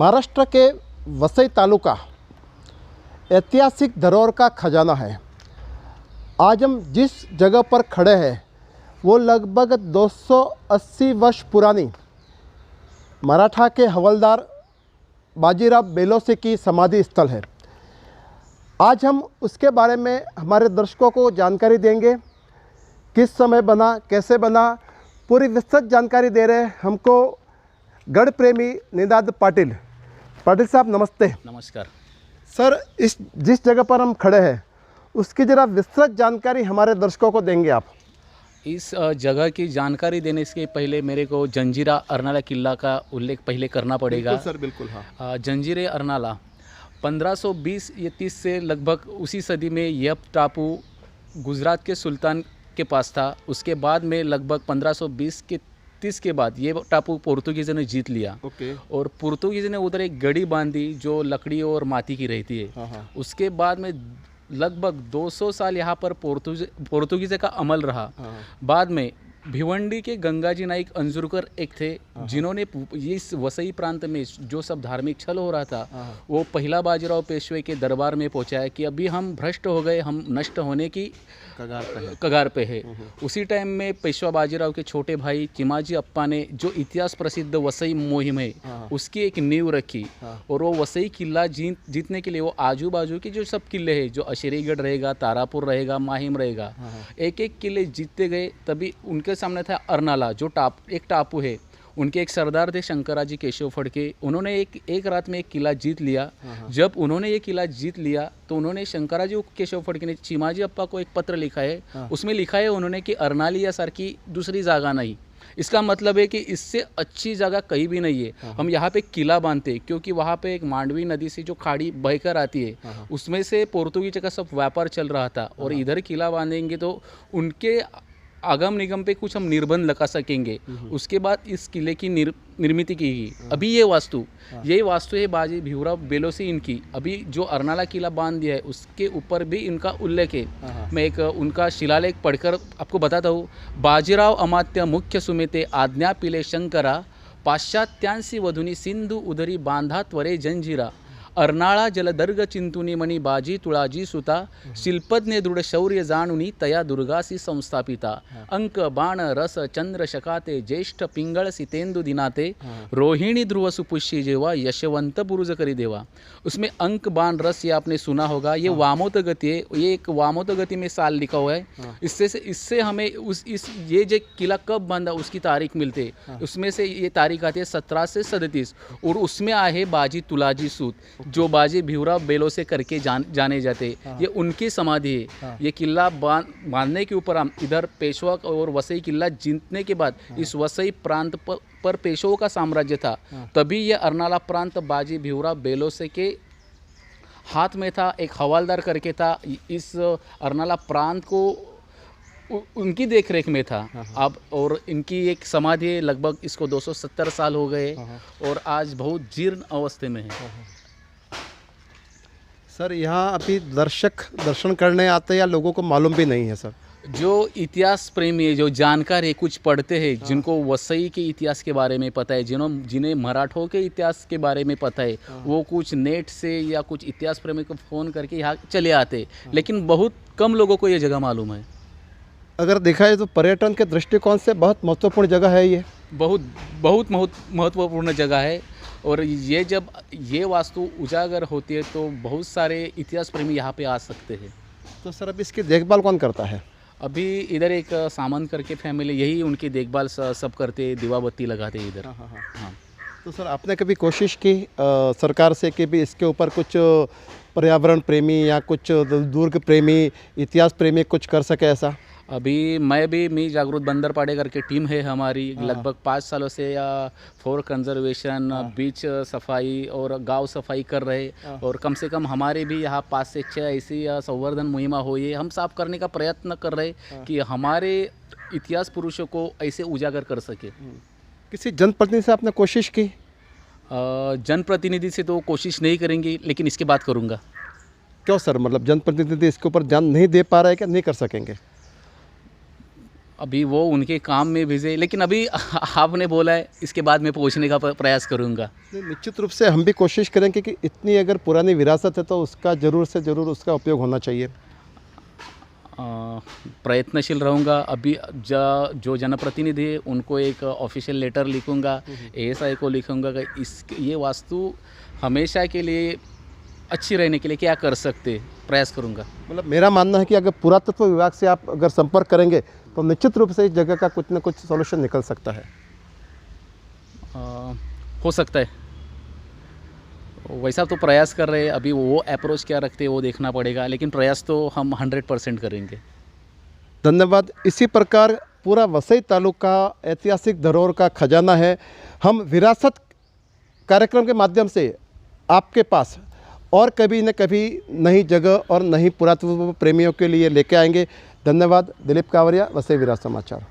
महाराष्ट्र के वसई तालुका ऐतिहासिक धरोहर का खजाना है। आज हम जिस जगह पर खड़े हैं वो लगभग 280 वर्ष पुरानी मराठा के हवलदार बाजीराव बेलोसे की समाधि स्थल है। आज हम उसके बारे में हमारे दर्शकों को जानकारी देंगे, किस समय बना, कैसे बना, पूरी विस्तृत जानकारी दे रहे हैं हमको गढ़ प्रेमी निनाद पाटिल। पाटिल साहब नमस्ते। नमस्कार सर, इस जिस जगह पर हम खड़े हैं उसकी ज़रा विस्तृत जानकारी हमारे दर्शकों को देंगे आप? इस जगह की जानकारी देने से पहले मेरे को जंजीरा अरनाला किला का उल्लेख पहले करना पड़ेगा। बिल्कुल सर, बिल्कुल। हाँ, जंजीरे अरनाला 1520 या 30 से लगभग उसी सदी में यह टापू गुजरात के सुल्तान के पास था। उसके बाद में लगभग 1520 के 30 के बाद ये टापू पोर्तुगीज़ ने जीत लिया। ओके। और पोर्तुगीज़ ने उधर एक गड़ी बांधी जो लकड़ी और माटी की रहती है। हाँ। उसके बाद में लगभग 200 साल यहाँ पर पोर्तुगीज़ का अमल रहा। बाद में भिवंडी के गंगाजी नाइक अंजुरकर एक थे जिन्होंने इस वसई प्रांत में जो सब धार्मिक छल हो रहा था वो पहला बाजीराव पेशवे के दरबार में पहुंचाया कि अभी हम भ्रष्ट हो गए, हम नष्ट होने की कगार पे है। उसी टाइम में पेशवा बाजीराव के छोटे भाई चिमाजी अप्पा ने जो इतिहास प्रसिद्ध वसई मुहिम है उसकी एक नींव रखी। और वो वसई किला जीतने के लिए वो आजू बाजू के जो सब किले हैं, जो अशरीगढ़ रहेगा, तारापुर रहेगा, माहिम रहेगा, एक एक किले जीतते गए। तभी उनके सामने था अरनाला जो एक टापू है। उनके एक सरदार थे शंकराजी केशव फड़के, उन्होंने एक रात में एक किला जीत लिया। जब उन्होंने ये किला जीत लिया तो उन्होंने शंकराजी केशव फड़के ने चिमाजी अप्पा को एक पत्र लिखा है। उसमें लिखा है उन्होंने कि अरनाली या सारखी दूसरी जगह नहीं। इसका मतलब है कि इससे अच्छी जगह कहीं भी नहीं है। हम यहाँ पे किला बांधते क्योंकि वहाँ पे एक मांडवी नदी से जो खाड़ी बहकर आती है उसमें से पोर्तुगीज का सब व्यापार चल रहा था। और इधर किला बांधेंगे तो उनके आगम निगम पे कुछ हम निर्बंध लगा सकेंगे। उसके बाद इस किले की निर्मित की गई। अभी यही वास्तु है बाजी भीमराव बेलोसे इनकी। अभी जो अरनाला किला बांध दिया है उसके ऊपर भी इनका उल्लेख है। मैं एक उनका शिलालेख पढ़कर आपको बताता हूँ। बाजीराव अमात्य मुख्य सुमेते आज्ञा पिले शंकरा, पाश्चात्यांसी वधुनी सिंधु उदरी बांधा त्वरे जंजीरा, अर्नाळा जलदर्ग चिंतुनी मणी बाजी तुळाजी सुता, शिल्पज्ञ दृढ शौर्य जाणुनी तया दुर्गासी संस्थापिता, अंक बाण रस चंद्र शकाते ज्येष्ठ पिंगळ सितेंदु दिनाते, रोहिणी ध्रुव सुपुष्य जेवा यशवंत पुरुष करी देवा। उसमें अंक बाण रस ये आपने सुना होगा। ये वामोत गति है, ये एक वामोत गति में साल लिखा हुआ है। इससे हमें ये जो किला कब बांधा उसकी तारीख मिलते। उसमें से ये तारीख आती है 1737 और उसमें आए बाजी तुलाजी सूत जो बाजी भीमराव बेलोसे करके जाने जाते। ये उनकी समाधि है। ये किला बांधने के ऊपर हम इधर पेशवा और वसई किला जीतने के बाद इस वसई प्रांत पर पेशवाओं का साम्राज्य था। तभी ये अरनाला प्रांत बाजी भीमराव बेलोसे के हाथ में था। एक हवालदार करके था। इस अरनाला प्रांत को उनकी देखरेख में था। अब और इनकी एक समाधि है, लगभग इसको 270 साल हो गए और आज बहुत जीर्ण अवस्था में है। सर, यहाँ अभी दर्शक दर्शन करने आते हैं या लोगों को मालूम भी नहीं है? सर, जो इतिहास प्रेमी है, जो जानकार है, कुछ पढ़ते हैं, जिनको वसई के इतिहास के बारे में पता है, जिन्हें मराठों के इतिहास के बारे में पता है, वो कुछ नेट से या कुछ इतिहास प्रेमी को फ़ोन करके यहाँ चले आते। लेकिन बहुत कम लोगों को ये जगह मालूम है। अगर देखा जाए तो पर्यटन के दृष्टिकोण से बहुत महत्वपूर्ण जगह है ये। बहुत महत्वपूर्ण जगह है। और ये जब ये वास्तु उजागर होती है तो बहुत सारे इतिहास प्रेमी यहाँ पे आ सकते हैं। तो सर, अब इसकी देखभाल कौन करता है? अभी इधर एक सामंत करके फैमिली यही उनकी देखभाल सब करते, दिवा बत्ती लगाते इधर। हाँ। तो सर, आपने कभी कोशिश की सरकार से कि भी इसके ऊपर कुछ पर्यावरण प्रेमी या कुछ दुर्ग प्रेमी, इतिहास प्रेमी कुछ कर सके ऐसा? अभी मी जागृत बंदरपाड़े करके टीम है हमारी। लगभग 5 सालों से फॉर कंजर्वेशन, बीच सफाई और गांव सफाई कर रहे। और कम से कम हमारे भी यहाँ 5 से 6 ऐसी संवर्धन मुहिमा हो, ये हम साफ करने का प्रयत्न कर रहे कि हमारे इतिहास पुरुषों को ऐसे उजागर कर सके। किसी जनप्रतिनिधि से आपने कोशिश की? जनप्रतिनिधि से तो कोशिश नहीं करेंगे, लेकिन इसके बात करूँगा। क्यों सर, मतलब जनप्रतिनिधि इसके ऊपर ध्यान नहीं दे पा रहे, क्या नहीं कर सकेंगे? अभी वो उनके काम में बिजी, लेकिन अभी आपने बोला है इसके बाद मैं पहुंचने का प्रयास करूंगा। नहीं, निश्चित रूप से हम भी कोशिश करेंगे कि इतनी अगर पुरानी विरासत है तो उसका ज़रूर से ज़रूर उसका उपयोग होना चाहिए। प्रयत्नशील रहूँगा। अभी जो जनप्रतिनिधि है उनको एक ऑफिशियल लेटर लिखूँगा, एएसआई को लिखूँगा कि ये वास्तु हमेशा के लिए अच्छी रहने के लिए क्या कर सकते, प्रयास करूँगा। मतलब मेरा मानना है कि अगर पुरातत्व विभाग से आप अगर संपर्क करेंगे तो निश्चित रूप से इस जगह का कुछ ना कुछ सॉल्यूशन निकल सकता है। हो सकता है, वैसा तो प्रयास कर रहे हैं। अभी वो अप्रोच क्या रखते हैं वो देखना पड़ेगा, लेकिन प्रयास तो हम 100% करेंगे। धन्यवाद। इसी प्रकार पूरा वसई तालुका ऐतिहासिक धरोहर का खजाना है। हम विरासत कार्यक्रम के माध्यम से आपके पास और कभी न कभी नई जगह और नई पुरातत्व प्रेमियों के लिए लेके आएंगे। धन्यवाद। दिलीप कावरिया, वसई विरासत समाचार।